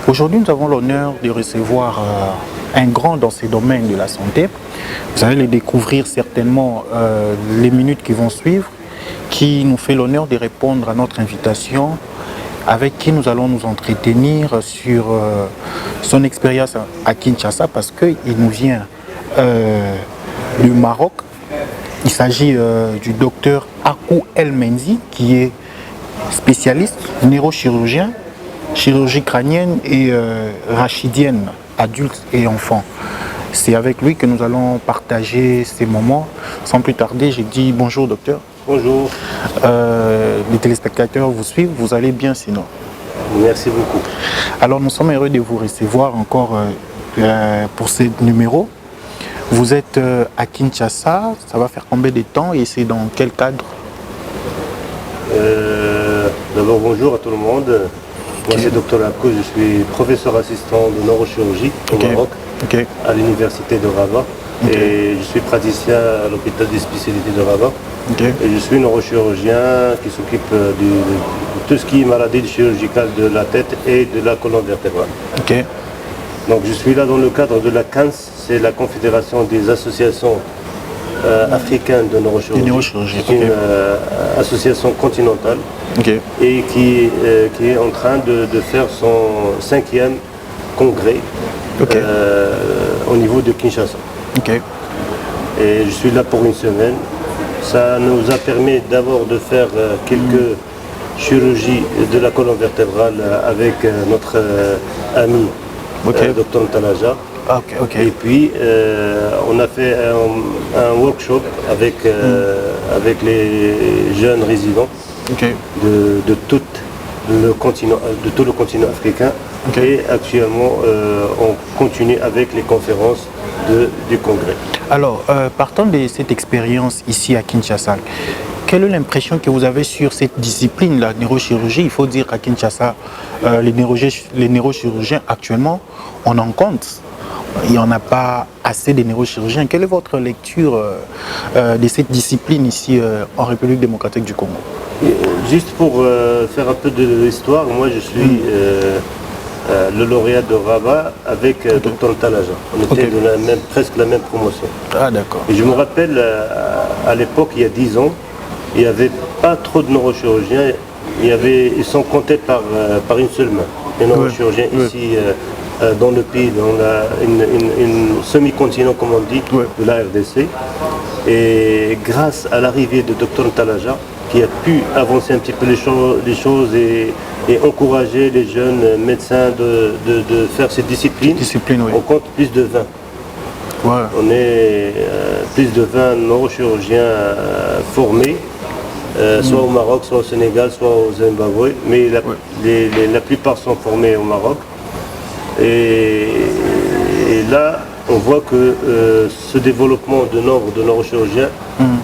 Aujourd'hui, nous avons l'honneur de recevoir un grand dans ces domaines de la santé. Vous allez les découvrir certainement les minutes qui vont suivre, qui nous fait l'honneur de répondre à notre invitation, avec qui nous allons nous entretenir sur son expérience à Kinshasa, parce qu'il nous vient du Maroc. Il s'agit du docteur Akou El Menzi, qui est spécialiste neurochirurgien, chirurgie crânienne et rachidienne, adultes et enfants. C'est avec lui que nous allons partager ces moments. Sans plus tarder, j'ai dit bonjour docteur. Bonjour. Les téléspectateurs vous suivent, vous allez bien sinon? Merci beaucoup. Alors nous sommes heureux de vous recevoir encore pour ce numéro. Vous êtes à Kinshasa, ça va faire combien de temps et c'est dans quel cadre? D'abord bonjour à tout le monde. Moi c'est Dr Akou, je suis professeur assistant de neurochirurgie au Maroc, à l'université de Rabat. Et je suis praticien à l'hôpital des spécialités de Rabat. Et je suis neurochirurgien qui s'occupe de tout ce qui est maladie chirurgicale de la tête et de la colonne vertébrale. Donc je suis là dans le cadre de la CANS, c'est la Confédération des associations africaines de neurochirurgie. C'est une association continentale et qui est en train de faire son 5e congrès au niveau de Kinshasa. Et je suis là pour une semaine. Ça nous a permis d'abord de faire quelques chirurgies de la colonne vertébrale avec notre ami Dr Ntalaja. Et puis on a fait un workshop avec les jeunes résidents de tout le continent africain. Et actuellement on continue avec les conférences du congrès. Alors, partant de cette expérience ici à Kinshasa, quelle est l'impression que vous avez sur cette discipline, la neurochirurgie? Il faut dire qu'à Kinshasa, les neurochirurgiens actuellement, on en compte. Il n'y en a pas assez de neurochirurgiens. Quelle est votre lecture de cette discipline ici en République démocratique du Congo? Juste pour faire un peu de l'histoire, moi je suis le lauréat de Rabat avec Dr Ntalaja. On était de presque la même promotion. Ah d'accord. Et je me rappelle, à l'époque, il y a 10 ans, il n'y avait pas trop de neurochirurgiens. Ils sont comptés par une seule main. Les neurochirurgiens ici dans le pays, dans une semi-continent, comme on dit, de la RDC. Et grâce à l'arrivée de Dr Ntalaja, qui a pu avancer un petit peu les choses et encourager les jeunes médecins de faire cette discipline, on compte plus de 20. On est plus de 20 neurochirurgiens formés, soit au Maroc, soit au Sénégal, soit au Zimbabwe, mais la plupart sont formés au Maroc. Et là, on voit que ce développement de nombre de neurochirurgiens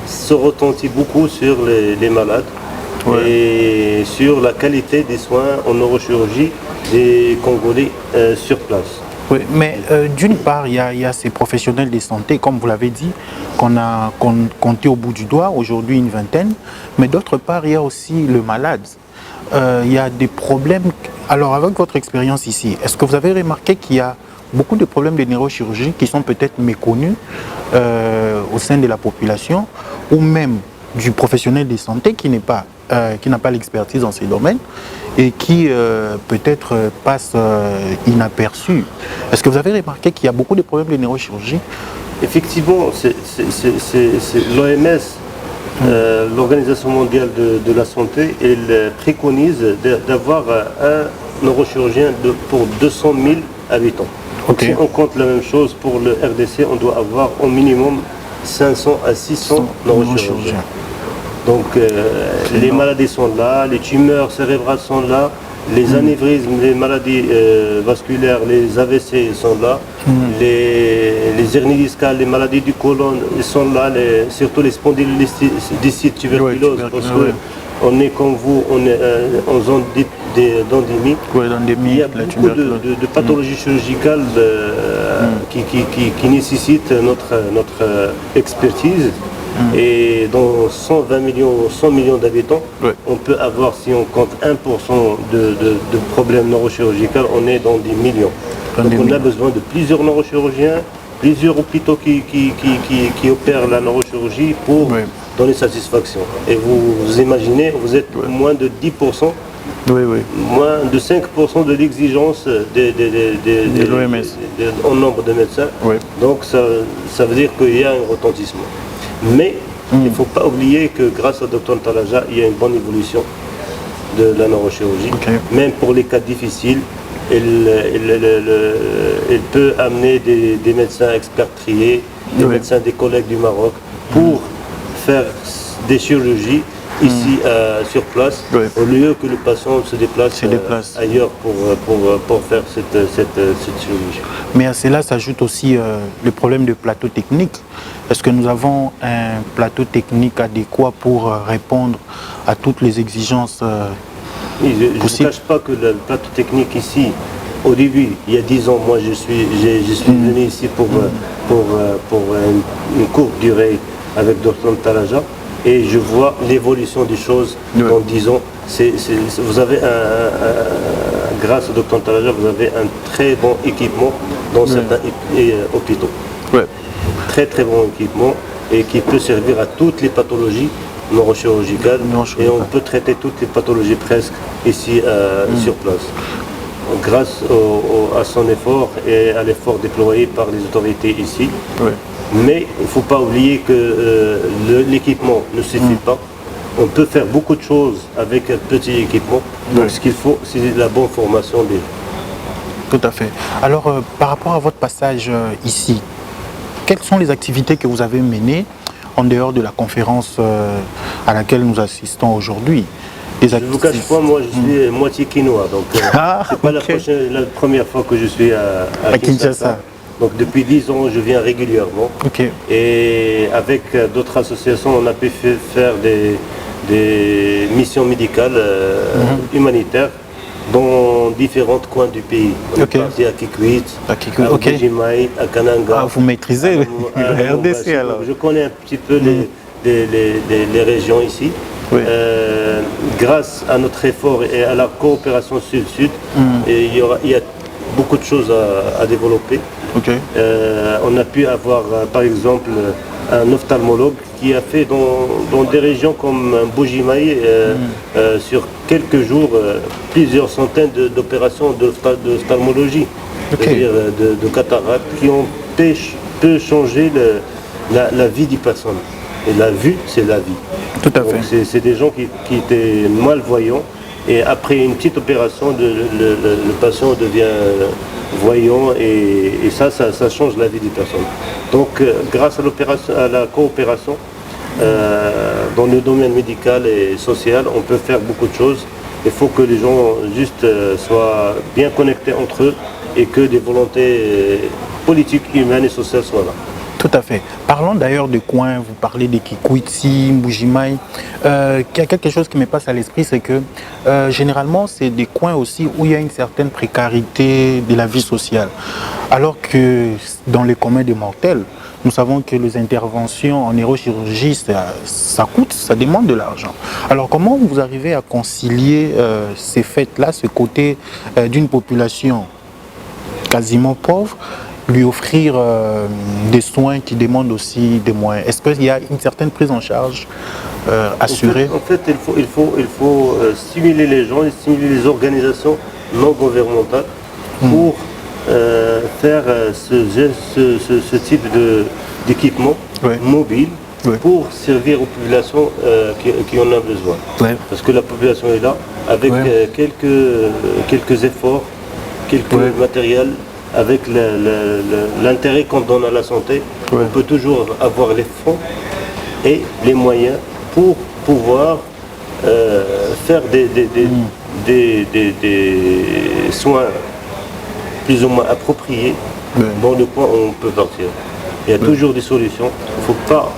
se retentit beaucoup sur les malades et sur la qualité des soins en neurochirurgie des Congolais sur place. Oui, mais d'une part, il y a ces professionnels de santé, comme vous l'avez dit, qu'on a compté au bout du doigt, aujourd'hui une vingtaine, mais d'autre part, il y a aussi le malade. Il y a des problèmes. Alors, avec votre expérience ici, est-ce que vous avez remarqué qu'il y a beaucoup de problèmes de neurochirurgie qui sont peut-être méconnus au sein de la population, ou même du professionnel de santé qui n'a pas l'expertise dans ces domaines et qui peut-être passe inaperçu. Est-ce que vous avez remarqué qu'il y a beaucoup de problèmes de neurochirurgie? Effectivement, c'est l'OMS, l'Organisation mondiale de la santé, elle préconise d'avoir un neurochirurgien pour 200 000 habitants. Si on compte la même chose pour le RDC, on doit avoir au minimum 500 à 600 neurochirurgiens. Donc les maladies sont là, les tumeurs cérébrales sont là, les anévrismes, les maladies vasculaires, les AVC sont là, les hernies discales, les maladies du côlon sont là, surtout les spondylolistes tuberculose, parce qu'on est comme vous, on est en zone d'endémie. Il y a beaucoup de pathologies chirurgicales qui nécessitent notre expertise. Et dans 120 millions, 100 millions d'habitants, on peut avoir, si on compte 1% de problèmes neurochirurgicaux, on est dans des millions. Donc on a besoin de plusieurs neurochirurgiens, plusieurs hôpitaux qui opèrent la neurochirurgie pour donner satisfaction. Et vous imaginez, vous êtes moins de 10%, moins de 5% de l'exigence de l'OMS en nombre de médecins. Donc ça veut dire qu'il y a un retentissement. Mais il ne faut pas oublier que grâce au Dr Ntalaja, il y a une bonne évolution de la neurochirurgie. Même pour les cas difficiles, il peut amener des médecins expatriés, des médecins des collègues du Maroc pour faire des chirurgies ici sur place, au lieu que le patient se déplace ailleurs pour faire cette chirurgie. Mais à cela s'ajoute aussi le problème de plateau technique. Est-ce que nous avons un plateau technique adéquat pour répondre à toutes les exigences oui, je ne cache pas que le plateau technique ici, au début, il y a 10 ans, moi je suis venu ici pour une courte durée avec Dr Ntalaja. Et je vois l'évolution des choses en 10 ans. Vous avez grâce au Dr Ntalaja, vous avez un très bon équipement dans certains hôpitaux. Très très bon équipement et qui peut servir à toutes les pathologies neurochirurgicales. Et on peut traiter toutes les pathologies presque ici sur place. Grâce à son effort et à l'effort déployé par les autorités ici. Mais il ne faut pas oublier que l'équipement ne suffit pas. On peut faire beaucoup de choses avec un petit équipement. Donc ce qu'il faut, c'est la bonne formation des gens. Tout à fait. Alors, par rapport à votre passage ici, quelles sont les activités que vous avez menées en dehors de la conférence à laquelle nous assistons aujourd'hui? Je ne vous cache pas, moi je suis moitié quinois. Donc c'est pas la première fois que je suis à Kinshasa. Donc depuis 10 ans, je viens régulièrement. Et avec d'autres associations, on a pu faire des missions médicales humanitaires dans différents coins du pays. On est parti à Kikwit, à Bujimai, à Kananga. Ah, vous maîtrisez le RDC alors. Je connais un petit peu les régions ici. Grâce à notre effort et à la coopération sud-sud, il y a beaucoup de choses à développer. On a pu avoir par exemple un ophtalmologue qui a fait dans des régions comme Bujimai sur quelques jours plusieurs centaines d'opérations d'ophtalmologie, c'est-à-dire de cataractes qui ont peut changer la vie des personnes. Et la vue, c'est la vie. Tout à fait. C'est des gens qui étaient malvoyants et après une petite opération, le patient devient voyant et ça change la vie des personnes. Donc grâce à la coopération dans le domaine médical et social, on peut faire beaucoup de choses. Il faut que les gens juste soient bien connectés entre eux et que des volontés politiques, humaines et sociales soient là. Tout à fait. Parlons d'ailleurs de coins, vous parlez de Kikwiti, Bujimai. Il y a quelque chose qui me passe à l'esprit, c'est que généralement, c'est des coins aussi où il y a une certaine précarité de la vie sociale. Alors que dans les communs des mortels, nous savons que les interventions en neurochirurgie, ça coûte, ça demande de l'argent. Alors comment vous arrivez à concilier ces faits-là, ce côté d'une population quasiment pauvre, lui offrir des soins qui demandent aussi des moyens? Est-ce qu'il y a une certaine prise en charge assurée? En fait, il faut stimuler les gens, stimuler les organisations non gouvernementales pour faire ce type d'équipement mobile pour servir aux populations qui en ont besoin. Parce que la population est là avec quelques efforts, quelques matériels. Avec l'intérêt qu'on donne à la santé, on peut toujours avoir les fonds et les moyens pour pouvoir faire des soins plus ou moins appropriés dans le coin où on peut partir. Il y a toujours des solutions, il ne faut pas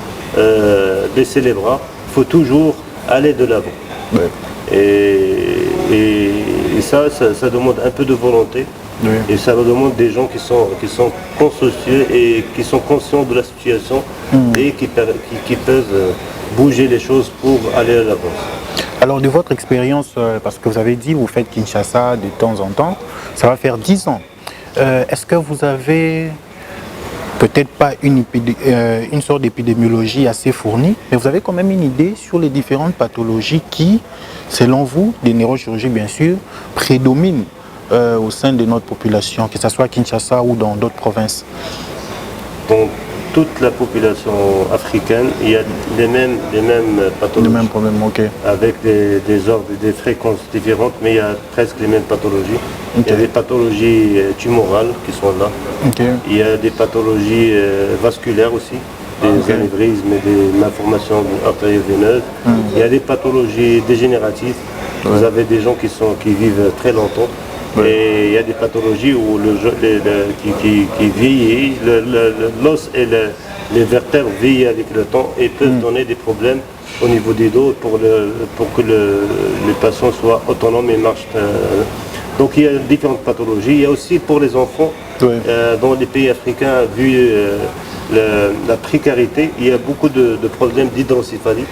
baisser les bras, il faut toujours aller de l'avant. Et ça demande un peu de volonté. Oui. Et ça demande des gens qui sont consciencieux et qui sont conscients de la situation et qui peuvent bouger les choses pour aller à l'avance. Alors de votre expérience, parce que vous avez dit vous faites Kinshasa de temps en temps, ça va faire 10 ans. Est-ce que vous avez peut-être pas une sorte d'épidémiologie assez fournie, mais vous avez quand même une idée sur les différentes pathologies qui, selon vous, des neurochirurgies bien sûr, prédominent au sein de notre population, que ce soit à Kinshasa ou dans d'autres provinces? Dans toute la population africaine, il y a les mêmes pathologies. Les mêmes problèmes, ok. Avec des ordres, des fréquences différentes, mais il y a presque les mêmes pathologies. Okay. Il y a des pathologies tumorales qui sont là. Okay. Il y a des pathologies vasculaires aussi, des anévrismes et des malformations artério-veineuses. Il y a des pathologies dégénératives. Vous avez des gens qui vivent très longtemps. Et il y a des pathologies où qui vieillit, l'os et les vertèbres vieillissent avec le temps et peuvent donner des problèmes au niveau des dos pour que les patients soient autonomes et marchent. Donc il y a différentes pathologies. Il y a aussi pour les enfants, dans les pays africains, vu la précarité, il y a beaucoup de problèmes d'hydrocéphalie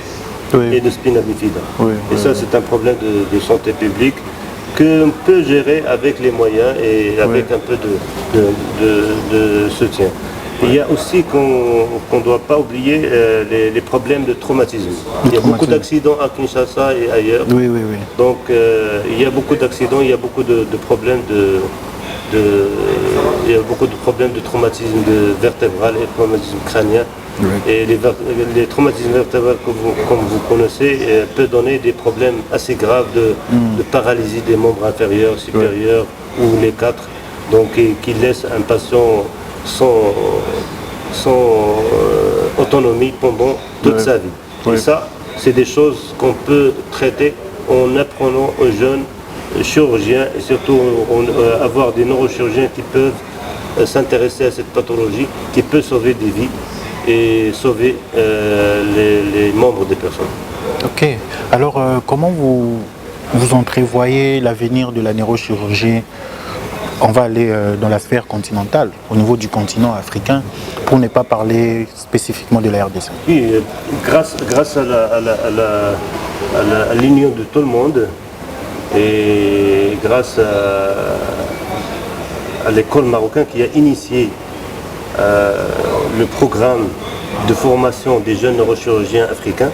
et de spina bifida. Et ça, c'est un problème de santé publique qu'on peut gérer avec les moyens et avec un peu de soutien. Il y a aussi qu'on ne doit pas oublier les problèmes de traumatisme. Il y a beaucoup d'accidents à Kinshasa et ailleurs. Donc il y a beaucoup d'accidents, il y a beaucoup de problèmes il y a beaucoup de problèmes de traumatisme vertébral et traumatisme crânien. Et les traumatismes vertébraux, comme vous connaissez, peuvent donner des problèmes assez graves de paralysie des membres inférieurs, supérieurs ou les quatre, donc qui laissent un patient sans autonomie pendant toute sa vie. Et ça, c'est des choses qu'on peut traiter en apprenant aux jeunes chirurgiens et surtout avoir des neurochirurgiens qui peuvent s'intéresser à cette pathologie, qui peut sauver des vies et sauver les membres des personnes. Ok. Alors, comment vous entrevoyez l'avenir de la neurochirurgie? On va aller dans la sphère continentale, au niveau du continent africain, pour ne pas parler spécifiquement de la RDC. Oui, grâce à l'union de tout le monde et grâce à l'école marocaine qui a initié le programme de formation des jeunes neurochirurgiens africains.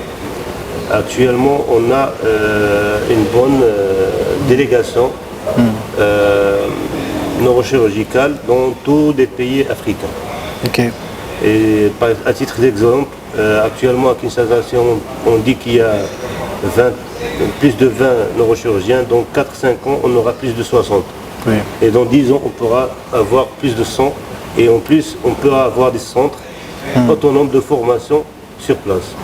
Actuellement, on a une bonne délégation neurochirurgicale dans tous les pays africains. Okay. Et à titre d'exemple, actuellement à Kinshasa, on dit qu'il y a plus de 20 neurochirurgiens, donc 4-5 ans, on aura plus de 60. Oui. Et dans 10 ans, on pourra avoir plus de 100. Et en plus, on peut avoir des centres autonomes de formation sur place.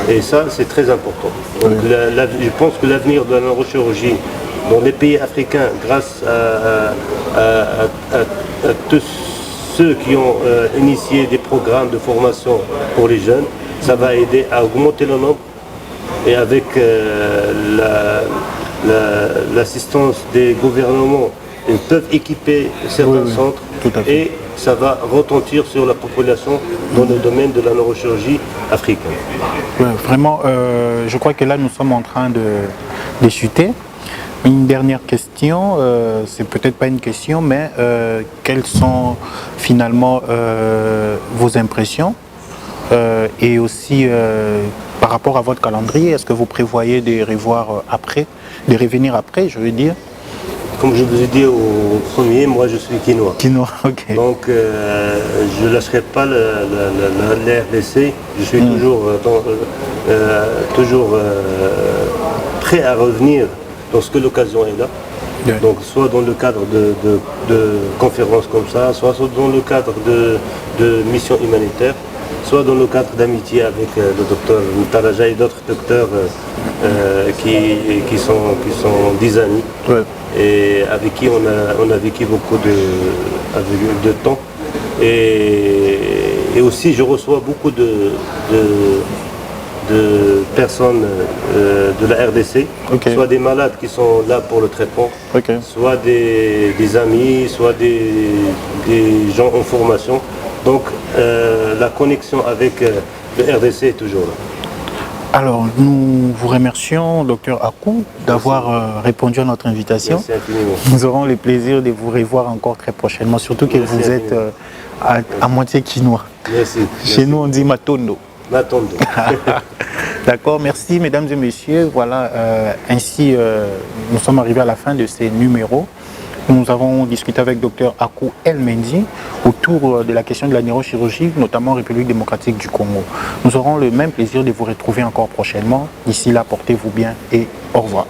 Et ça, c'est très important. Donc, je pense que l'avenir de la neurochirurgie dans les pays africains, grâce à tous ceux qui ont initié des programmes de formation pour les jeunes, ça va aider à augmenter le nombre. Et avec l'assistance des gouvernements, ils peuvent équiper certains centres et ça va retentir sur la population dans le domaine de la neurochirurgie africaine. Vraiment, je crois que là nous sommes en train de chuter. Une dernière question, c'est peut-être pas une question, mais quelles sont finalement vos impressions et aussi par rapport à votre calendrier, est-ce que vous prévoyez de revoir après, de revenir après, je veux dire? Comme je vous ai dit au premier, moi je suis quinois. Quinois, ok. Donc je ne lâcherai pas l'RDC. Je suis toujours prêt à revenir lorsque l'occasion est là. Yeah. Donc soit dans le cadre de conférences comme ça, soit dans le cadre de missions humanitaires, soit dans le cadre d'amitié avec le docteur Ntaraja et d'autres docteurs qui sont des amis. Ouais. Et avec qui on a vécu beaucoup de temps. Et aussi je reçois beaucoup de personnes de la RDC, soit des malades qui sont là pour le traitement, soit des amis, soit des gens en formation. Donc la connexion avec le RDC est toujours là. Alors, nous vous remercions, Dr Akou, d'avoir répondu à notre invitation. Merci infiniment. Nous aurons le plaisir de vous revoir encore très prochainement, surtout que vous êtes à moitié quinois. Merci. Chez nous, on dit matondo. Matondo. D'accord, merci mesdames et messieurs. Voilà, ainsi nous sommes arrivés à la fin de ces numéros. Nous avons discuté avec Dr Akou El Mendi autour de la question de la neurochirurgie, notamment en République démocratique du Congo. Nous aurons le même plaisir de vous retrouver encore prochainement. D'ici là, portez-vous bien et au revoir.